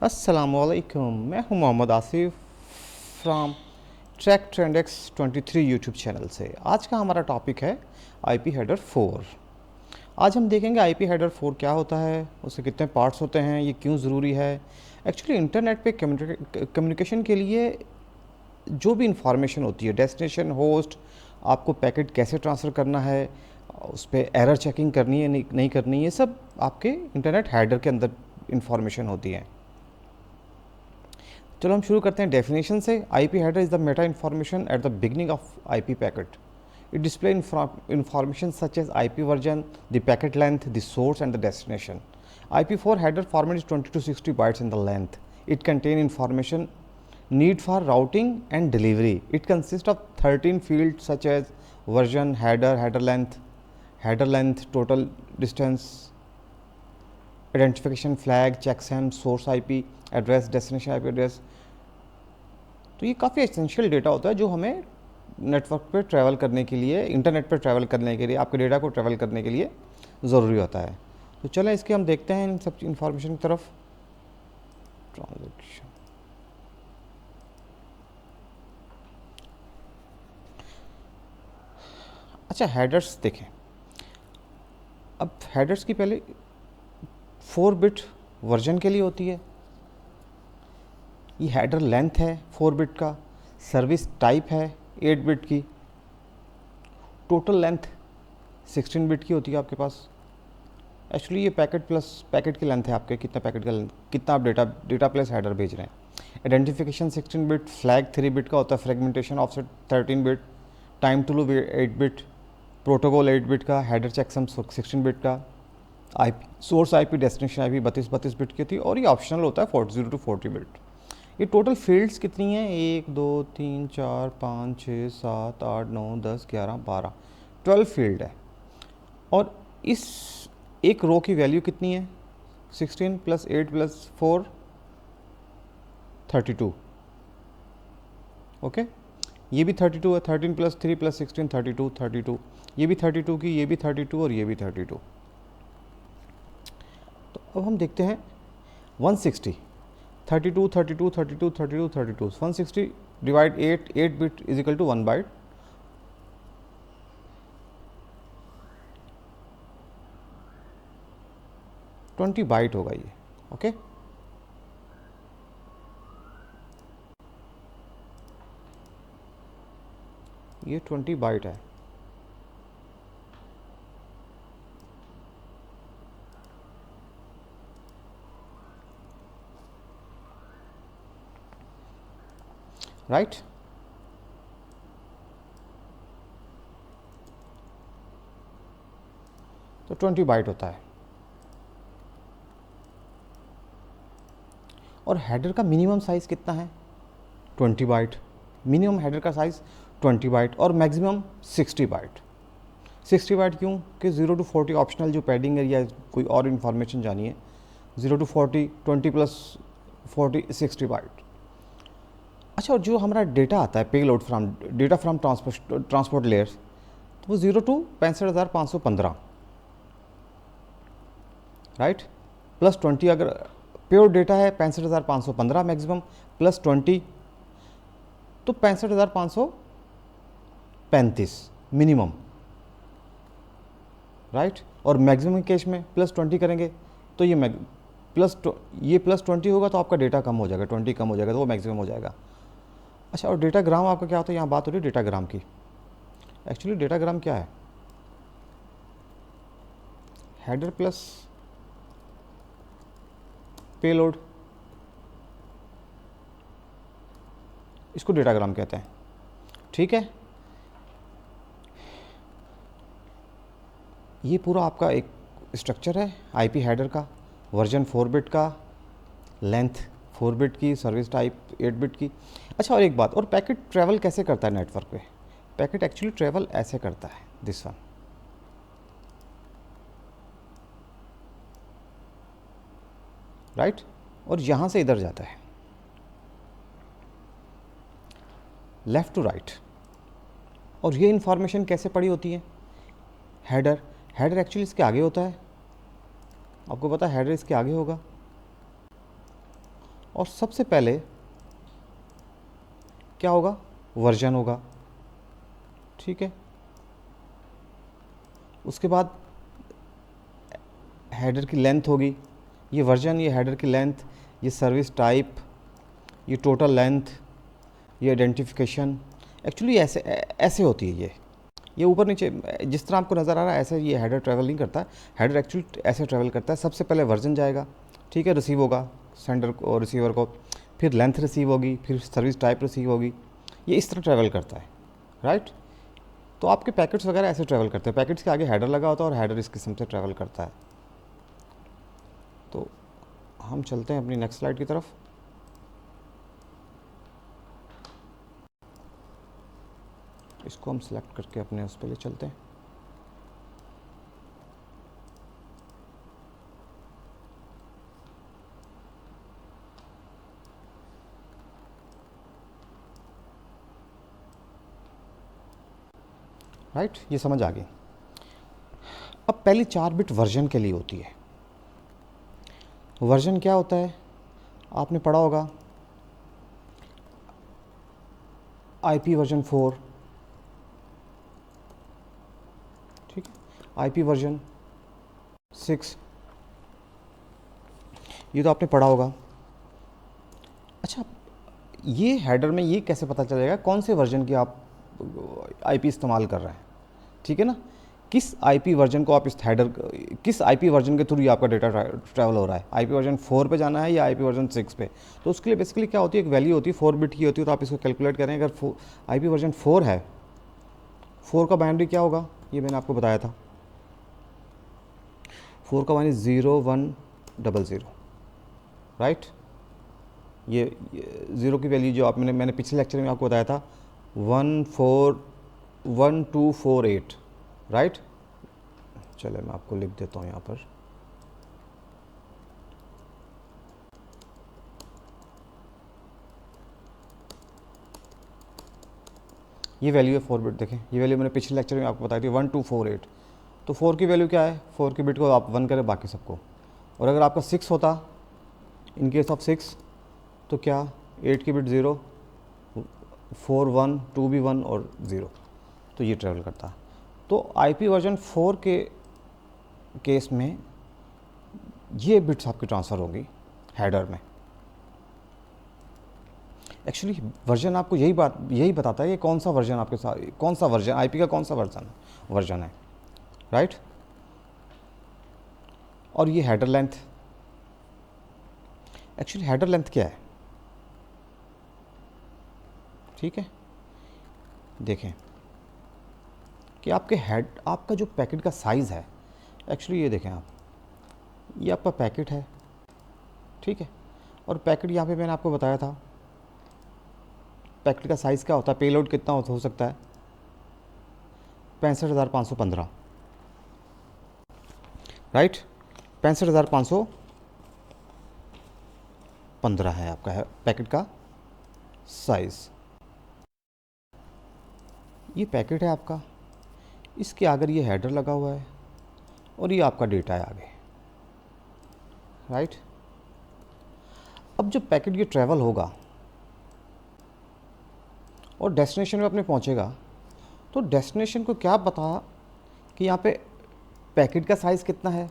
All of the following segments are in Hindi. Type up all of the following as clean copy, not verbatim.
अस्सलामुअलैकुम, मैं हूं Mohammad Asif from track trend X 23 YouTube channel से। आज का हमारा टॉपिक है आईपी हेडर 4। आज हम देखेंगे आईपी हेडर 4 क्या होता है, उसके कितने पार्ट्स होते हैं, ये क्यों ज़रूरी है। एक्चुअली इंटरनेट पे कम्युनिकेशन के लिए जो भी इंफॉर्मेशन होती है, डेस्टिनेशन, होस्ट, आपको पैकेट कैसे ट्रांसफ़र करना है, उस पर एरर चेकिंग करनी है नहीं करनी है, ये सब आपके इंटरनेट हेडर के अंदर इंफॉर्मेशन होती है। चलो हम शुरू करते हैं डेफिनेशन से। IP header is the Meta information at the beginning of IP packet. It display information such as IP version, the packet length, the source and the destination. IP4 header format is 20 to 60 bytes in the length. It contains information need for routing and delivery. It consists of 13 fields such as version, header length, total distance, identification flag, checksum, source IP address, destination IP address. तो ये काफ़ी एसेंशियल डेटा होता है जो हमें नेटवर्क पे ट्रैवल करने के लिए, इंटरनेट पे ट्रैवल करने के लिए, आपके डेटा को ट्रैवल करने के लिए ज़रूरी होता है। तो चलें इसके हम देखते हैं इन सब इंफॉर्मेशन की तरफ। ट्रांजेक्शन, अच्छा हेडर्स देखें। अब हेडर्स की पहले 4 बिट वर्जन के लिए होती है। ये हेडर लेंथ है 4 बिट का, सर्विस टाइप है 8 बिट की, टोटल लेंथ 16 बिट की होती है आपके पास। एक्चुअली ये पैकेट प्लस पैकेट की लेंथ है आपके, कितना पैकेट का लेंथ, कितना आप डेटा प्लस हेडर भेज रहे हैं। आइडेंटिफिकेशन 16 बिट, फ्लैग 3 बिट का होता है, fragmentation offset 13 bit, time to loop 8 bit, protocol 8 bit का, हेडर चेकसम 16 बिट का, IP source IP destination IP 32 bit की थी, और ये ऑप्शनल होता है 40 to 40 बिट। ये टोटल फील्ड्स कितनी हैं, 1 2 3 4 5 6 7 8 9 10 11 12 12 फील्ड है। और इस एक रो की वैल्यू कितनी है, 16 + 8 + 4 32। ओके, ये भी 32 है, 13 + 3 + 16 32, ये भी 32 की, ये भी 32 और ये भी 32। तो अब हम देखते हैं 160, 32 32 32 32 32, 160 divide 8 bit is equal to 1 byte. Twenty byte होगा ये। ओके, ये 20 बाइट है। राइट, तो 20 बाइट होता है। और हेडर का मिनिमम साइज़ कितना है, 20 बाइट। मिनिमम हेडर का साइज़ 20 बाइट और मैक्सिमम 60 बाइट। 60 बाइट क्यों कि 0 to 40 ऑप्शनल जो पैडिंग है या कोई और इन्फॉर्मेशन जानिए, 0 to 40, 20 + 40 60 बाइट। अच्छा, और जो हमारा डेटा आता है payload from data from transport layers, तो वो 0 to 65,515, राइट, +20। अगर प्योर डेटा है 65,515 मैक्सिमम, +20 तो 65,535 मिनिमम, राइट। और मैक्सिमम केस में +20 करेंगे तो ये +20 होगा तो आपका डेटा कम हो जाएगा, 20 कम हो जाएगा तो वो मैक्सिमम हो जाएगा। अच्छा, और डेटाग्राम आपका क्या होता है, यहाँ बात हो रही है डेटाग्राम की। एक्चुअली डेटाग्राम क्या है, हेडर प्लस पेलोड, इसको डेटाग्राम कहते हैं, ठीक है। ये पूरा आपका एक स्ट्रक्चर है आईपी हेडर का, वर्जन 4 बिट का, लेंथ 4 बिट की, सर्विस टाइप 8 बिट की। अच्छा, और एक बात, और पैकेट ट्रैवल कैसे करता है नेटवर्क पे। पैकेट एक्चुअली ट्रैवल ऐसे करता है, दिस वन, राइट, और यहाँ से इधर जाता है, लेफ़्ट टू राइट। और ये इन्फॉर्मेशन कैसे पड़ी होती है, हेडर एक्चुअली इसके आगे होता है, आपको पता है हेडर इसके आगे होगा, और सबसे पहले क्या होगा, वर्जन होगा, ठीक है। उसके बाद हेडर की लेंथ होगी, ये वर्जन, ये हेडर की लेंथ, ये सर्विस टाइप, ये टोटल लेंथ, ये आइडेंटिफिकेशन। एक्चुअली ऐसे ऐसे होती है ये ऊपर नीचे जिस तरह आपको नज़र आ रहा है ऐसे ये हेडर ट्रैवल नहीं करता है। हेडर एक्चुअली ऐसे ट्रैवल करता है, सबसे पहले वर्जन जाएगा, ठीक है, रिसीव होगा सेंडर को, रिसीवर को, फिर लेंथ रिसीव होगी, फिर सर्विस टाइप रिसीव होगी, ये इस तरह ट्रैवल करता है, राइट। तो आपके पैकेट्स वगैरह ऐसे ट्रैवल करते हैं, पैकेट्स के आगे हेडर लगा होता है और हेडर इस किस्म से ट्रैवल करता है। तो हम चलते हैं अपनी नेक्स्ट स्लाइड की तरफ। इसको हम सिलेक्ट करके अपने उस पर ले चलते हैं। राइट, ये समझ आ गई। अब पहली 4 बिट वर्जन के लिए होती है। वर्जन क्या होता है, आपने पढ़ा होगा, आईपी वर्जन 4, ठीक है, आईपी वर्जन 6, ये तो आपने पढ़ा होगा। अच्छा, ये हेडर में ये कैसे पता चलेगा कौन से वर्जन की आप आईपी इस्तेमाल कर रहे हैं, ठीक है ना, किस आईपी वर्जन को आप इस हेडर, किस आईपी वर्जन के थ्रू ये आपका डेटा ट्रैवल हो रहा है, आईपी वर्जन 4 पे जाना है या आईपी वर्जन 6 पे। तो उसके लिए बेसिकली क्या होती है, एक वैल्यू होती है 4 बिट की होती है, तो आप इसको कैलकुलेट करें। अगर आईपी वर्जन 4 है, 4 का बाइनरी क्या होगा, ये मैंने आपको बताया था, 4 का बाइनरी 0100, राइट। ये 0 की वैल्यू जो आप मैंने पिछले लेक्चर में आपको बताया था 1248, राइट। चले मैं आपको लिख देता हूँ यहाँ पर, ये वैल्यू है 4 बिट। देखें, ये वैल्यू मैंने पिछले लेक्चर में आपको बताई थी 1248। तो 4 की वैल्यू क्या है, 4 की बिट को आप 1 करें बाकी सबको। और अगर आपका 6 होता, इन केस ऑफ 6, तो क्या 8 की बिट 0, 4 1, 2 भी 1 और 0, तो ये ट्रैवल करता है। तो आईपी वर्जन 4 के केस में ये बिट्स आपकी ट्रांसफ़र होगी हेडर में। एक्चुअली वर्जन आपको यही बताता है कि कौन सा वर्जन आपके साथ, कौन सा वर्जन आईपी का कौन सा वर्जन है, राइट। और ये header length, actually header length क्या है, ठीक है। देखें कि आपका जो पैकेट का साइज़ है, एक्चुअली ये देखें आप, ये आपका पैकेट है, ठीक है। और पैकेट यहाँ पे मैंने आपको बताया था पैकेट का साइज़ क्या होता है, पेलोड कितना हो सकता है, 65,515, राइट। 65,515 है आपका है पैकेट का साइज़। ये पैकेट है आपका, इसके आगे ये हेडर लगा हुआ है और ये आपका डेटा है आगे, राइट। अब जब पैकेट ये ट्रैवल होगा और डेस्टिनेशन में अपने पहुंचेगा, तो डेस्टिनेशन को क्या पता कि यहाँ पे पैकेट का साइज़ कितना है,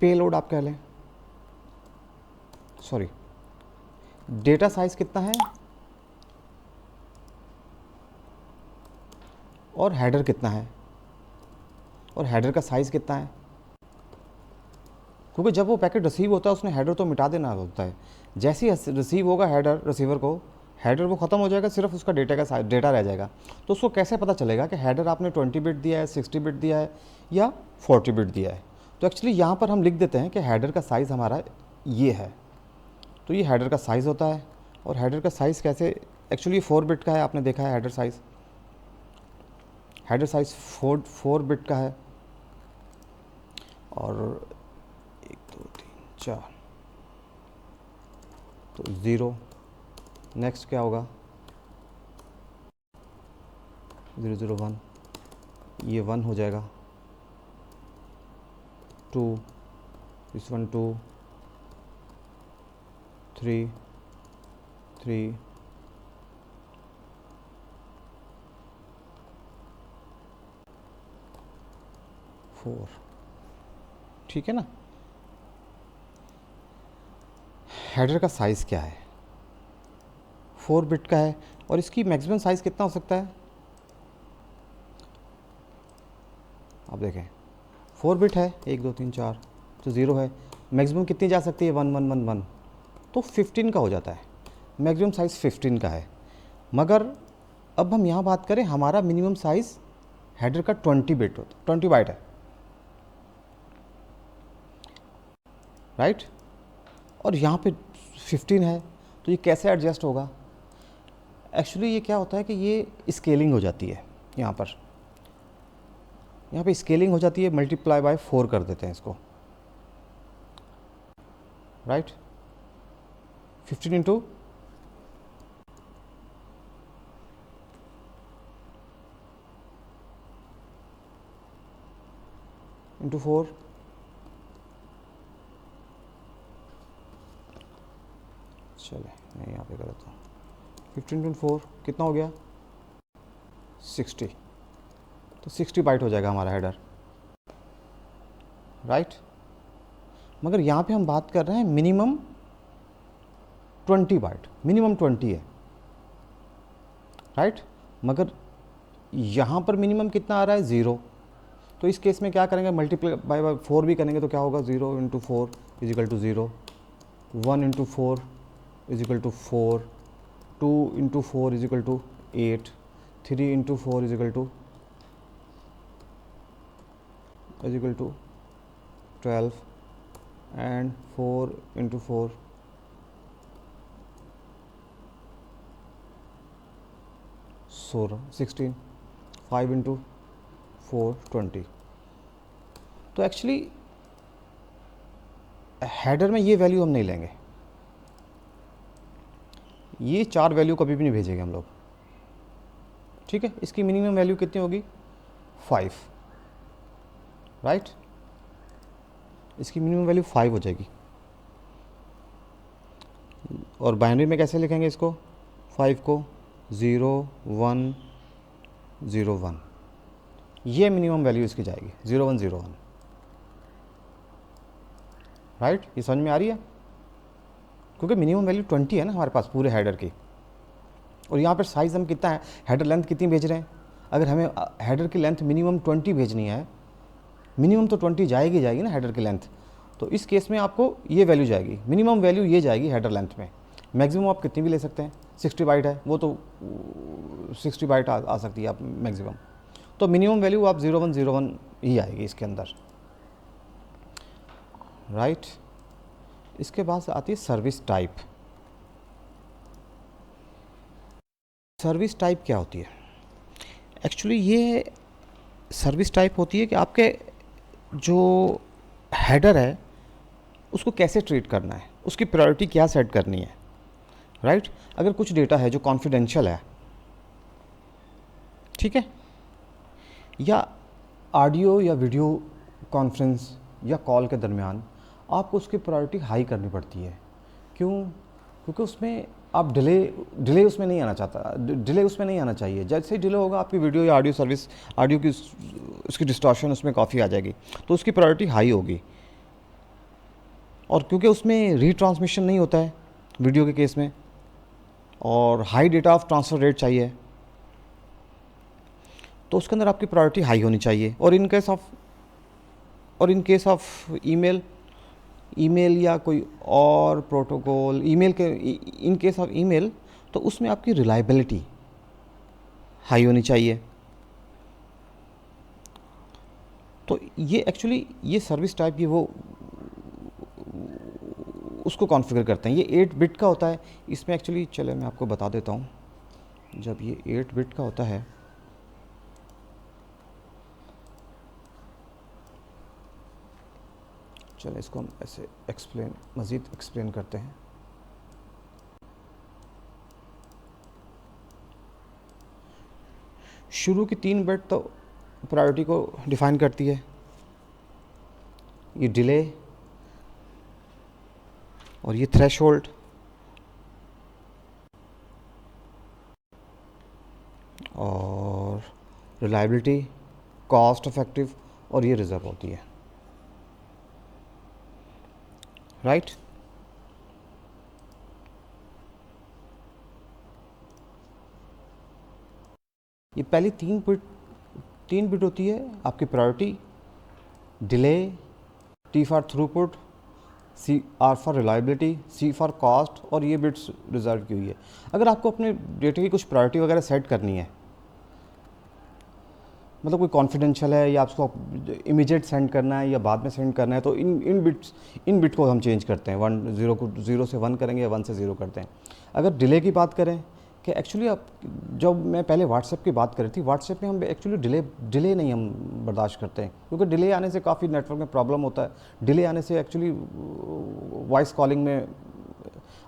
पेलोड आप कह लें, सॉरी, डेटा साइज़ कितना है और हेडर कितना है, और हेडर का साइज़ कितना है। क्योंकि जब वो पैकेट रिसीव होता है उसने हेडर तो मिटा देना होता है। जैसे ही रिसीव होगा हेडर रिसीवर को, हेडर वो ख़त्म हो जाएगा, सिर्फ उसका डेटा रह जाएगा। तो उसको कैसे पता चलेगा कि हेडर आपने 20 बिट दिया है, 60 बिट दिया है या 40 बिट दिया है। तो एक्चुअली यहाँ पर हम लिख देते हैं कि हेडर का साइज़ हमारा ये है, तो ये हेडर का साइज़ होता है। और हेडर का साइज़ कैसे, एक्चुअली 4 बिट का है, आपने देखा है हेडर साइज़ 4 बिट का है। और 1 2 3 4, तो 0, नेक्स्ट क्या होगा 001, ये 1 हो जाएगा, 2, दिस 1 2, 3 3 4, ठीक है ना। हेडर का साइज़ क्या है, 4 बिट का है, और इसकी मैक्सिमम साइज़ कितना हो सकता है, आप देखें 4 बिट है, 1 2 3 4, तो 0 है, मैक्सिमम कितनी जा सकती है, 1 1 1 1, तो 15 का हो जाता है, मैक्सिमम साइज़ 15 का है। मगर अब हम यहाँ बात करें, हमारा मिनिमम साइज़ हेडर का 20 बिट होता है, 20 बाइट है, राइट, और यहाँ पे 15 है, तो ये कैसे एडजस्ट होगा। एक्चुअली ये क्या होता है कि ये स्केलिंग हो जाती है, यहाँ पे स्केलिंग हो जाती है, मल्टीप्लाई बाय 4 कर देते हैं इसको, राइट, 15 इंटू 4, चले मैं यहाँ पे कर देता हूँ, 15 इंटू 4 कितना हो गया, 60, तो 60 बाइट हो जाएगा हमारा हेडर, राइट। मगर यहाँ पे हम बात कर रहे हैं मिनिमम 20 बाइट, मिनिमम 20 है, राइट, मगर यहाँ पर मिनिमम कितना आ रहा है, 0, तो इस केस में क्या करेंगे, मल्टीप्लाई बाय 4 भी करेंगे तो क्या होगा, 0 into 4 is equal to 0, 1 into 4 is equal to 4, 2 into 4 is equal to 8, 3 into 4 is equal to 12, and 4 into 4 16, 5 into 4 20। तो एक्चुअली हेडर में ये वैल्यू हम नहीं लेंगे, ये 4 वैल्यू कभी भी नहीं भेजेंगे हम लोग, ठीक है। इसकी मिनिमम वैल्यू कितनी होगी, 5, राइट, इसकी मिनिमम वैल्यू 5 हो जाएगी। और बाइनरी में कैसे लिखेंगे इसको, 5 को 0 1 0 1, ये मिनिमम वैल्यू इसकी जाएगी, 0 1 0 1, राइट, ये समझ में आ रही है, क्योंकि मिनिमम वैल्यू 20 है ना हमारे पास पूरे हेडर की। और यहाँ पर साइज़ हम कितना है, हेडर लेंथ कितनी भेज रहे हैं, अगर हमें हेडर की लेंथ मिनिमम 20 भेजनी है, मिनिमम तो 20 जाएगी ना हेडर की लेंथ, तो इस केस में आपको ये वैल्यू जाएगी, मिनिमम वैल्यू ये जाएगी हेडर लेंथ में। मैक्सिमम आप कितनी भी ले सकते हैं, 60 बाइट है वो तो 60 बाइट आ सकती है आप मैक्सिमम, तो मिनिमम वैल्यू आप 0 1 0 1 ही आएगी इसके अंदर, राइट। इसके बाद आती है सर्विस टाइप। सर्विस टाइप क्या होती है, एक्चुअली ये सर्विस टाइप होती है कि आपके जो हेडर है उसको कैसे ट्रीट करना है, उसकी प्रायोरिटी क्या सेट करनी है, राइट। अगर कुछ डेटा है जो कॉन्फिडेंशियल है, ठीक है, या ऑडियो या वीडियो कॉन्फ्रेंस या कॉल के दरमियान आपको उसकी प्रायोरिटी हाई करनी पड़ती है, क्यों, क्योंकि उसमें आप डिले उसमें नहीं आना चाहता, डिले उसमें नहीं आना चाहिए। जैसे ही डिले होगा आपकी वीडियो या ऑडियो सर्विस, ऑडियो की उसकी डिस्टॉर्शन उसमें काफ़ी आ जाएगी, तो उसकी प्रायोरिटी हाई होगी। और क्योंकि उसमें रीट्रांसमिशन नहीं होता है वीडियो के केस में, और high data of transfer rate चाहिए, तो उसके अंदर आपकी प्रायोरिटी हाई होनी चाहिए। और इन केस ऑफ ईमेल या कोई और प्रोटोकॉल, ईमेल के इन केस ऑफ ईमेल, तो उसमें आपकी रिलायबिलिटी हाई होनी चाहिए। तो ये एक्चुअली ये सर्विस टाइप ये वो उसको कॉन्फ़िगर करते हैं। ये 8 बिट का होता है, इसमें एक्चुअली चले मैं आपको बता देता हूँ। जब ये 8 बिट का होता है, चलो इसको हम ऐसे मज़ीद एक्सप्लेन करते हैं। शुरू की 3 बिट तो प्रायोरिटी को डिफ़ाइन करती है, ये डिले और ये थ्रेशोल्ड और रिलायबिलिटी, कॉस्ट इफेक्टिव, और ये रिजर्व होती है, राइट। ये पहली तीन बिट होती है आपकी priority, delay, T for throughput, C R for reliability, C for cost, और ये बिट्स रिजर्व की हुई है। अगर आपको अपने डेटा की कुछ प्रायोरिटी वगैरह सेट करनी है, मतलब कोई कॉन्फिडेंशियल है या आपको इमीडिएट सेंड करना है या बाद में सेंड करना है, तो इन बिट को हम चेंज करते हैं। 0 से 1 करेंगे या 1 से 0 करते हैं। अगर डिले की बात करें कि एक्चुअली आप, जब मैं पहले व्हाट्सएप की बात कर रही थी, व्हाट्सएप में हम एक्चुअली डिले नहीं हम बर्दाश्त करते हैं, क्योंकि डिले आने से काफ़ी नेटवर्क में प्रॉब्लम होता है। डिले आने से एक्चुअली वॉइस कॉलिंग में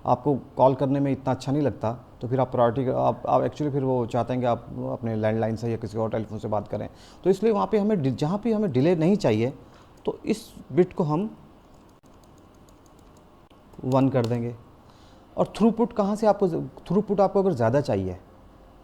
आपको कॉल करने में इतना अच्छा नहीं लगता, तो फिर आप प्रायोरिटी आप एक्चुअली फिर वो चाहते हैं कि आप अपने लैंडलाइन से या किसी और टेलीफोन से बात करें। तो इसलिए वहाँ पे हमें, जहाँ पे हमें डिले नहीं चाहिए, तो इस बिट को हम 1 कर देंगे। और थ्रूपुट कहाँ से आपको, थ्रूपुट आपको अगर ज़्यादा चाहिए,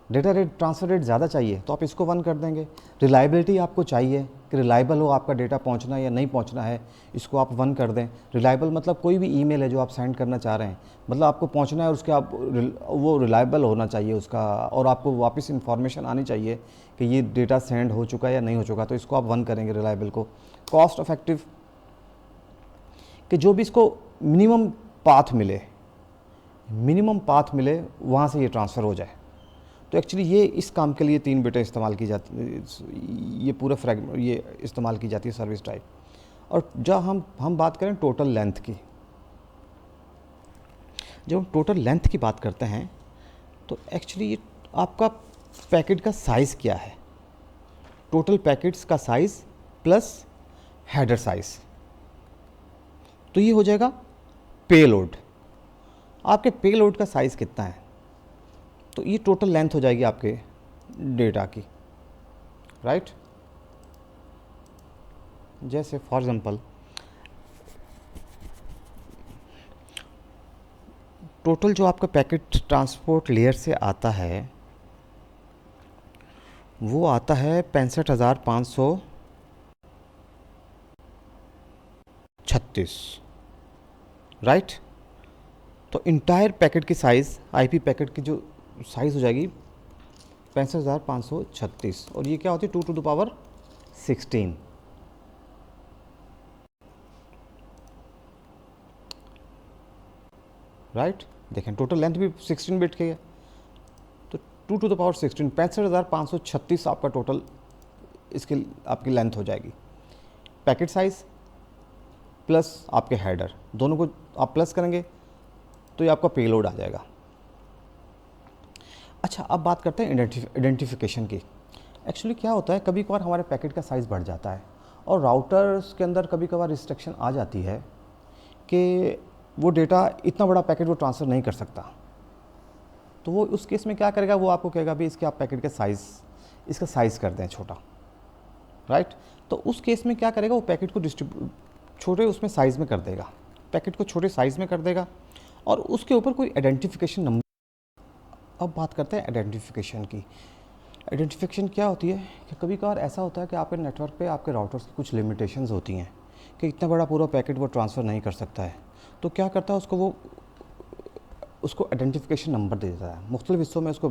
डेटा रेट, ट्रांसफ़र रेट ज़्यादा चाहिए, तो आप इसको 1 कर देंगे। रिलायबिलिटी आपको चाहिए कि रिलायबल हो आपका डेटा पहुंचना या नहीं पहुंचना है, इसको आप 1 कर दें। रिलायबल मतलब कोई भी ईमेल है जो आप सेंड करना चाह रहे हैं, मतलब आपको पहुंचना है और उसके आप वो रिलायबल होना चाहिए उसका, और आपको वापस इन्फॉर्मेशन आनी चाहिए कि ये डेटा सेंड हो चुका है या नहीं हो चुका, तो इसको आप 1 करेंगे रिलायबल को। कॉस्ट इफेक्टिव, कि जो भी इसको मिनिमम पाथ मिले वहाँ से ये ट्रांसफ़र हो जाए। तो एक्चुअली ये इस काम के लिए 3 बिटें इस्तेमाल की जाती, ये पूरा फ्रैगमेंट ये इस्तेमाल की जाती है सर्विस टाइप। और जब हम बात करें टोटल लेंथ की, जब हम टोटल लेंथ की बात करते हैं, तो एक्चुअली ये आपका पैकेट का साइज़ क्या है, टोटल पैकेट्स का साइज़ प्लस हेडर साइज़, तो ये हो जाएगा पेलोड। आपके पेलोड का साइज़ कितना है, तो ये टोटल लेंथ हो जाएगी आपके डेटा की, राइट। जैसे फॉर एग्जांपल टोटल जो आपका पैकेट ट्रांसपोर्ट लेयर से आता है वो आता है 65,536, राइट। तो इंटायर पैकेट की साइज़, आईपी पैकेट की जो साइज़ हो जाएगी 65,536, और ये क्या होती है 2 to the power 16, राइट। देखें टोटल लेंथ भी 16 बिट की है, तो 2 to the power 16, 65,536 आपका टोटल इसकी आपकी लेंथ हो जाएगी। पैकेट साइज़ प्लस आपके हेडर, दोनों को आप प्लस करेंगे तो ये आपका पेलोड आ जाएगा। अच्छा, अब बात करते हैं आइडेंटिफिकेशन की। एक्चुअली क्या होता है, कभी कभार हमारे पैकेट का साइज़ बढ़ जाता है और राउटर्स के अंदर कभी कभार रिस्ट्रिक्शन आ जाती है कि वो डेटा, इतना बड़ा पैकेट वो ट्रांसफ़र नहीं कर सकता। तो वो उस केस में क्या करेगा, वो आपको कहेगा भी इसके आप पैकेट का साइज़, इसका साइज़ कर दें छोटा, राइट। तो उस केस में क्या करेगा, वो पैकेट को छोटे उसमें साइज़ में कर देगा, पैकेट को छोटे साइज़ में कर देगा, और उसके ऊपर कोई आइडेंटिफिकेशन नंबर। अब बात करते हैं आइडेंटिफिकेशन की। आइडेंटिफिकेशन क्या होती है कि कभी कभार ऐसा होता है कि आपके नेटवर्क पे आपके राउटर्स की कुछ लिमिटेशंस होती हैं कि इतना बड़ा पूरा पैकेट वो ट्रांसफ़र नहीं कर सकता है, तो क्या करता है उसको आइडेंटिफिकेशन नंबर दे देता है, मुख्तलिफ हिस्सों में उसको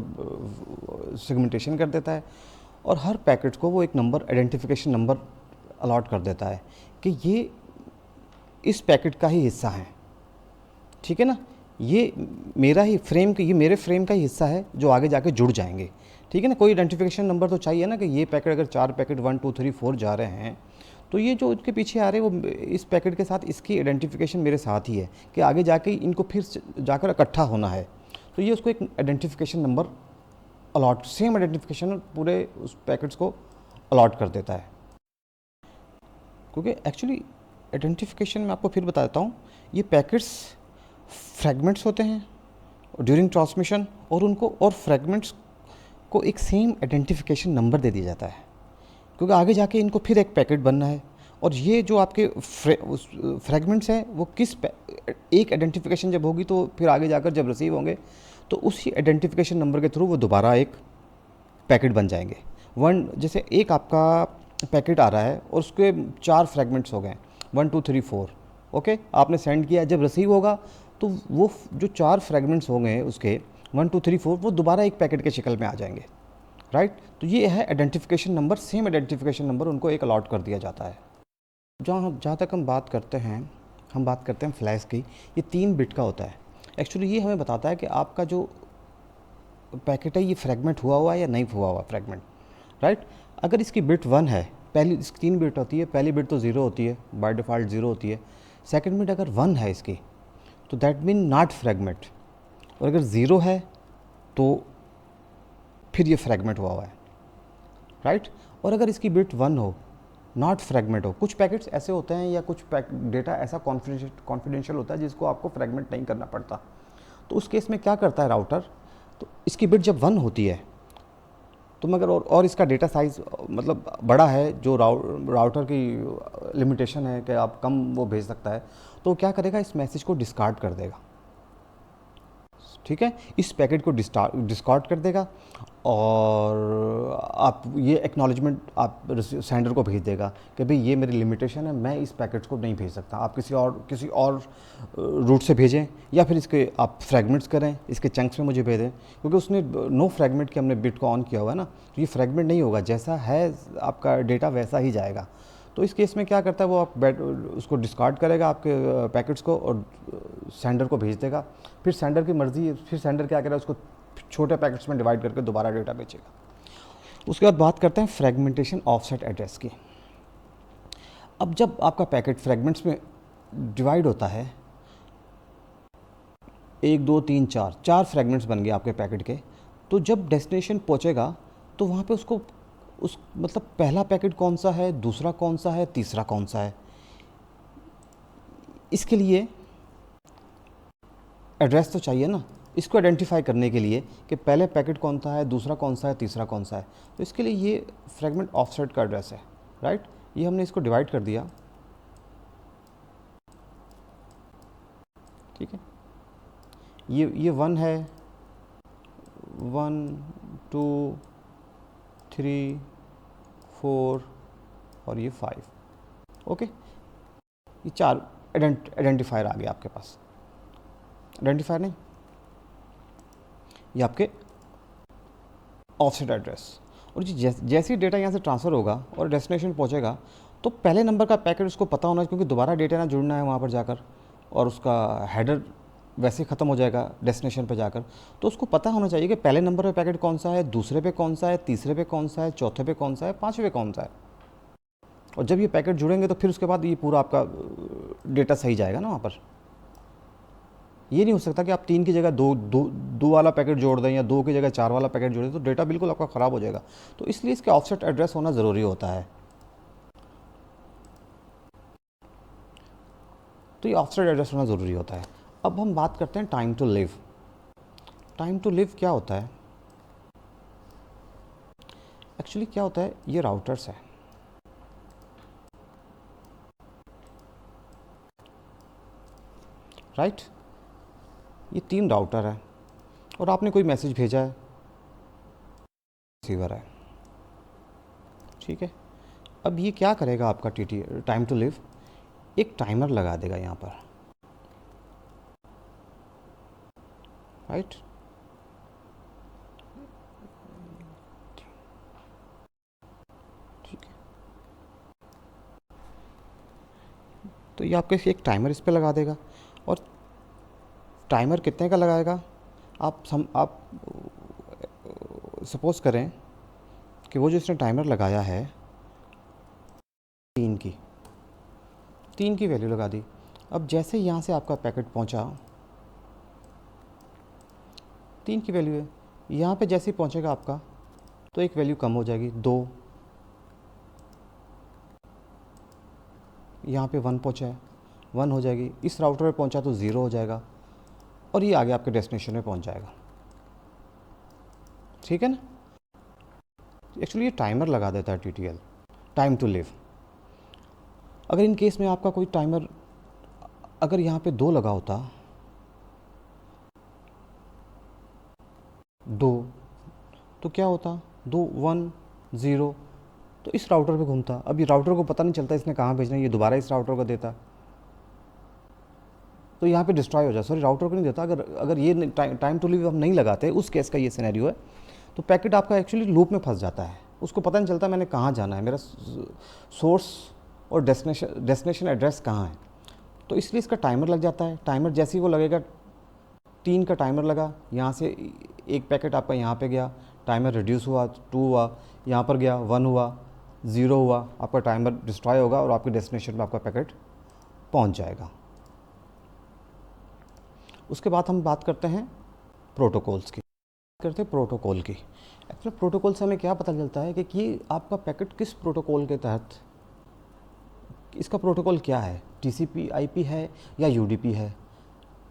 सेगमेंटेशन कर देता है, और हर पैकेट को वो एक नंबर, आइडेंटिफिकेशन नंबर अलॉट कर देता है कि ये इस पैकेट का ही हिस्सा है, ठीक है ना, ये मेरा ही फ्रेम, ये मेरे फ्रेम का ही हिस्सा है जो आगे जाके जुड़ जाएंगे, ठीक है ना। कोई आइडेंटिफिकेशन नंबर तो चाहिए ना, कि ये पैकेट अगर 4 पैकेट 1 2 3 4 जा रहे हैं, तो ये जो इसके पीछे आ रहे हैं वो इस पैकेट के साथ इसकी आइडेंटिफिकेशन मेरे साथ ही है, कि आगे जाके इनको फिर जाकर इकट्ठा होना है, तो ये उसको एक identification number allot, same identification पूरे उस पैकेट्स को अलॉट कर देता है। क्योंकि एक्चुअली आइडेंटिफिकेशन में आपको फिर बता देता हूँ, ये पैकेट्स फ्रैगमेंट्स होते हैं ड्यूरिंग ट्रांसमिशन, और उनको और फ्रैगमेंट्स को एक सेम आइडेंटिफिकेशन नंबर दे दिया जाता है, क्योंकि आगे जाके इनको फिर एक पैकेट बनना है, और ये जो आपके फ्रैगमेंट्स हैं वो एक आइडेंटिफिकेशन जब होगी तो फिर आगे जाकर जब रिसीव होंगे तो उसी आइडेंटिफिकेशन नंबर के थ्रू वो दोबारा एक पैकेट बन जाएंगे। वन जैसे एक आपका पैकेट आ रहा है और उसके 4 फ्रेगमेंट्स हो गए, 1 2 3 4। ओके, आपने सेंड किया, जब रिसीव होगा तो वो जो 4 फ्रेगमेंट्स हो गए उसके 1 2 3 4 वो दोबारा एक पैकेट के शक्ल में आ जाएंगे, राइट। तो ये है identification number, same identification number उनको एक अलॉट कर दिया जाता है। जहाँ तक हम बात करते हैं फ्लैश की, ये 3 बिट का होता है। एक्चुअली ये हमें बताता है कि आपका जो पैकेट है ये फ्रेगमेंट हुआ है या नहीं हुआ फ्रेगमेंट, राइट। अगर इसकी बिट 1 है, पहली इसकी 3 बिट होती है, पहली बिट तो 0 होती है, बाय डिफ़ॉल्ट 0 होती है। सेकंड बिट अगर 1 है इसकी तो दैट मीन नॉट फ्रेगमेंट, और अगर 0 है तो फिर ये फ्रेगमेंट हुआ है, राइट। और अगर इसकी बिट 1 हो, नॉट फ्रेगमेंट हो, कुछ पैकेट्स ऐसे होते हैं या कुछ डेटा ऐसा कॉन्फिडेंशियल होता है जिसको आपको फ्रेगमेंट नहीं करना पड़ता, तो उस केस में क्या करता है राउटर, तो इसकी बिट जब 1 होती है तो मगर और इसका डेटा साइज़ मतलब बड़ा है, जो राउटर की लिमिटेशन है कि आप कम वो भेज सकता है, तो क्या करेगा, इस मैसेज को डिस्कार्ड कर देगा, ठीक है। इस पैकेट को डिस्कार्ड कर देगा और आप ये एक्नॉलेजमेंट आप सेंडर को भेज देगा कि भाई ये मेरी लिमिटेशन है, मैं इस पैकेट को नहीं भेज सकता, आप किसी और रूट से भेजें या फिर इसके आप फ्रेगमेंट्स करें, इसके चंक्स में मुझे भेजें, क्योंकि उसने नो फ्रेगमेंट के हमने बिट को ऑन किया हुआ है ना, तो ये फ्रेगमेंट नहीं होगा, जैसा है आपका डेटा वैसा ही जाएगा। तो इस केस में क्या करता है वो, आप उसको डिस्कार्ड करेगा आपके पैकेट्स को और सेंडर को भेज देगा। फिर सेंडर की मर्ज़ी, फिर सेंडर क्या करेगा, उसको छोटे पैकेट्स में डिवाइड करके दोबारा डेटा बेचेगा। उसके बाद बात करते हैं फ्रेगमेंटेशन ऑफसेट एड्रेस की। अब जब आपका पैकेट फ्रेगमेंट्स में डिवाइड होता है, 1 2 3 4 फ्रेगमेंट्स बन गए आपके पैकेट के, तो जब डेस्टिनेशन पहुंचेगा तो वहाँ पे उसको मतलब पहला पैकेट कौन सा है, दूसरा कौन सा है, तीसरा कौन सा है, इसके लिए एड्रेस तो चाहिए ना, इसको आइडेंटिफाई करने के लिए कि पहले पैकेट कौन सा है, दूसरा कौन सा है, तीसरा कौन सा है। तो इसके लिए ये फ्रेगमेंट ऑफसेट का एड्रेस है, राइट। ये हमने इसको डिवाइड कर दिया, ठीक है। ये 1 है, 1 2 3 4 और ये 5, ओके। ये 4 आइडेंटिफायर आ गए आपके पास। आइडेंटिफायर नहीं, ये आपके ऑफसेट एड्रेस। और जैसे ही डेटा यहाँ से ट्रांसफ़र होगा और डेस्टिनेशन पहुँचेगा तो पहले नंबर का पैकेट उसको पता होना है, क्योंकि दोबारा डेटा ना जुड़ना है वहाँ पर जाकर, और उसका हेडर वैसे ही ख़त्म हो जाएगा डेस्टिनेशन पे जाकर। तो उसको पता होना चाहिए कि पहले नंबर पे पैकेट कौन सा है, दूसरे पे कौन सा है, तीसरे पे कौन सा है, चौथे पे कौन सा है, पाँचवें पे कौन सा है। और जब ये पैकेट जुड़ेंगे तो फिर उसके बाद ये पूरा आपका डेटा सही जाएगा ना वहाँ पर। ये नहीं हो सकता कि आप 3 की जगह दो वाला पैकेट जोड़ दें या 2 की जगह 4 वाला पैकेट जोड़ दें, तो डेटा बिल्कुल आपका ख़राब हो जाएगा। तो इसलिए इसके ऑफसेट एड्रेस होना ज़रूरी होता है। तो ये ऑफसेट एड्रेस होना ज़रूरी होता है। अब हम बात करते हैं time to live. Time to live क्या होता है? एक्चुअली क्या होता है, ये राउटर्स है, राइट। ये 3 राउटर है और आपने कोई मैसेज भेजा है, रिसीवर है, ठीक है। अब ये क्या करेगा आपका टाइम टू लिव, एक टाइमर लगा देगा यहाँ पर, राइट। ठीक है, तो ये आपके एक टाइमर इस पे लगा देगा। और टाइमर कितने का लगाएगा, आप सपोज़ करें कि वो जो इसने टाइमर लगाया है 3 की वैल्यू लगा दी। अब जैसे यहाँ से आपका पैकेट पहुँचा, 3 की वैल्यू है, यहाँ पे जैसे ही पहुँचेगा आपका तो एक वैल्यू कम हो जाएगी, 2, यहाँ पे 1 पहुँचा है, 1 हो जाएगी, इस राउटर पे पहुँचा तो 0 हो जाएगा, और ये आगे आपके डेस्टिनेशन में पहुँच जाएगा, ठीक है ना। एक्चुअली ये टाइमर लगा देता है TTL, टाइम टू लिव। अगर इन केस में आपका कोई टाइमर अगर यहाँ पे 2 लगा होता, 2, तो क्या होता, 2 1 0, तो इस राउटर पे घूमता। अब ये राउटर को पता नहीं चलता इसने कहाँ भेजना है, ये दोबारा इस राउटर को देता, तो यहाँ पे डिस्ट्रॉय हो जाए। सॉरी, राउटर को नहीं देता। अगर ये टाइम टू लीव हम नहीं लगाते, उस केस का ये सिनेरियो है, तो पैकेट आपका एक्चुअली लूप में फंस जाता है, उसको पता नहीं चलता मैंने कहाँ जाना है, मेरा सोर्स और डेस्टिनेशन एड्रेस कहाँ है। तो इसलिए इसका टाइमर लग जाता है। टाइमर जैसे ही वो लगेगा, 3 का टाइमर लगा, यहाँ से एक पैकेट आपका यहाँ पे गया, टाइमर रिड्यूस हुआ, 2 हुआ, यहाँ पर गया, 1 हुआ, 0 हुआ, आपका टाइमर डिस्ट्रॉय होगा और आपके डेस्टिनेशन में आपका पैकेट पहुँच जाएगा। उसके बाद हम बात करते हैं प्रोटोकॉल्स की। करते हैं प्रोटोकॉल की। एक्चुअली प्रोटोकॉल से हमें क्या पता चलता है कि आपका पैकेट किस प्रोटोकॉल के तहत, इसका प्रोटोकॉल क्या है, TCP IP है या UDP है।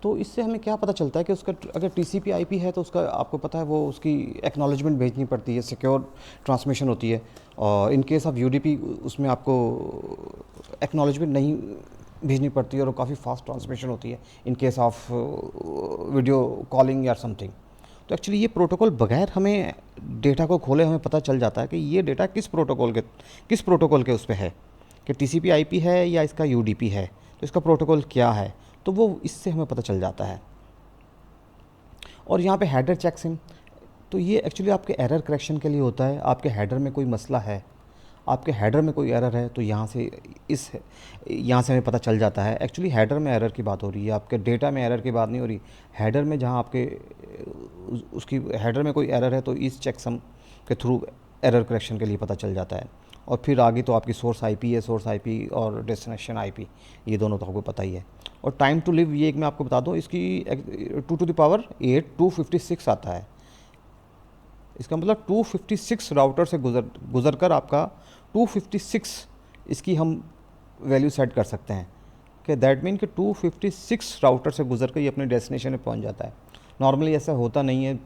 तो इससे हमें क्या पता चलता है कि उसका अगर TCP IP है तो उसका आपको पता है वो उसकी एक्नॉलेजमेंट भेजनी पड़ती है, सिक्योर ट्रांसमिशन होती है। और इन केस ऑफ UDP उसमें आपको एक्नॉलेजमेंट नहीं भेजनी पड़ती है और काफ़ी फास्ट ट्रांसमिशन होती है in case of video calling या समथिंग। तो एक्चुअली ये प्रोटोकॉल बगैर हमें डेटा को खोले हमें पता चल जाता है कि ये डेटा किस प्रोटोकॉल के उस पर है, कि TCP IP है या इसका UDP है, तो इसका प्रोटोकॉल क्या है, तो वो इससे हमें पता चल जाता है। और यहाँ पे हेडर चेकसिम, तो ये एक्चुअली आपके एरर करेक्शन के लिए होता है। आपके हेडर में कोई मसला है, आपके हेडर में कोई एरर है, तो यहाँ से हमें पता चल जाता है। एक्चुअली हेडर में एरर की बात हो रही है, आपके डेटा में एरर की बात नहीं हो रही। हेडर में जहाँ आपके उसकी हेडर में कोई एरर है तो इस चेकसम के थ्रू एरर करेक्शन के लिए पता चल जाता है। और फिर आगे तो आपकी सोर्स IP है, सोर्स IP और डेस्टिनेशन IP, ये दोनों तो आपको पता ही है। और टाइम टू लिव, ये एक मैं आपको बता दूँ, इसकी 2⁸ 256 आता है। इसका मतलब 256 राउटर से गुजर कर आपका 256 इसकी हम वैल्यू सेट कर सकते हैं कि दैट मीन कि 256 राउटर से गुजर कर ये अपने डेस्टिनेशन में पहुंच जाता है। नॉर्मली ऐसा होता नहीं है,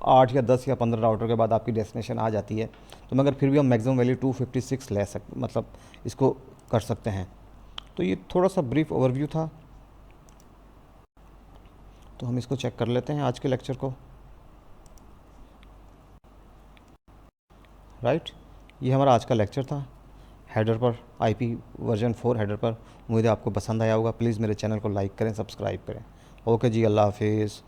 8 या 10 या 15 राउटर के बाद आपकी डेस्टिनेशन आ जाती है। तो मगर फिर भी हम मैक्सिमम वैल्यू 256 मतलब इसको कर सकते हैं। तो ये थोड़ा सा ब्रीफ ओवरव्यू था, तो हम इसको चेक कर लेते हैं आज के लेक्चर को। राइट, ये हमारा आज का लेक्चर था हेडर पर, IP वर्जन 4 हेडर पर। उम्मीद है आपको पसंद आया होगा। प्लीज़ मेरे चैनल को लाइक करें, सब्सक्राइब करें। ओके जी, अल्लाह हाफिज़।